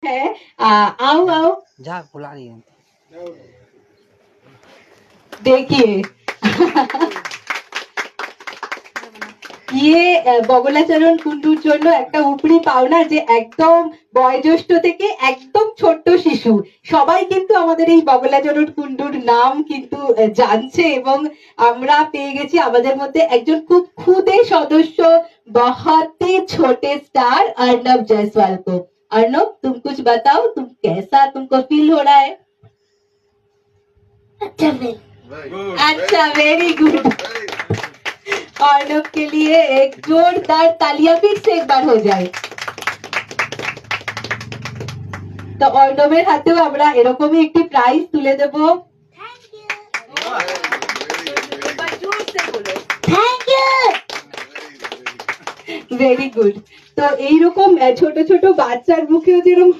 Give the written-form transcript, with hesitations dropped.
है। आओ आओ जा बुला रही है। देखिए বগলাচরণ কুন্ডুর জন্য একটা উপরি পাওনা যে একদম বয়োজ্যেষ্ঠ থেকে একদম ছোট্ট শিশু সবাই কিন্তু আমাদের এই বগলাচরণ কুন্ডুর নাম কিন্তু জানছে এবং আমরা পেয়ে গেছি আমাদের মধ্যে একজন খুব খুদে সদস্য बहुत ही छोटे स्टार अर्नब जायसवाल को। अर्नब तुम कुछ बताओ, तुम कैसा तुमको फील हो रहा है? अच्छा वेरी गुड। अर्नब के लिए एक जोरदार तालियां फिर से एक बार हो जाए। তো অর্ণবের হাতেও আমরা এরকমই একটি প্রাইজ তুলে দেব। Thank you. Very good. তো এইরকম ছোট ছোট বাচ্চার মুখেও যেরকম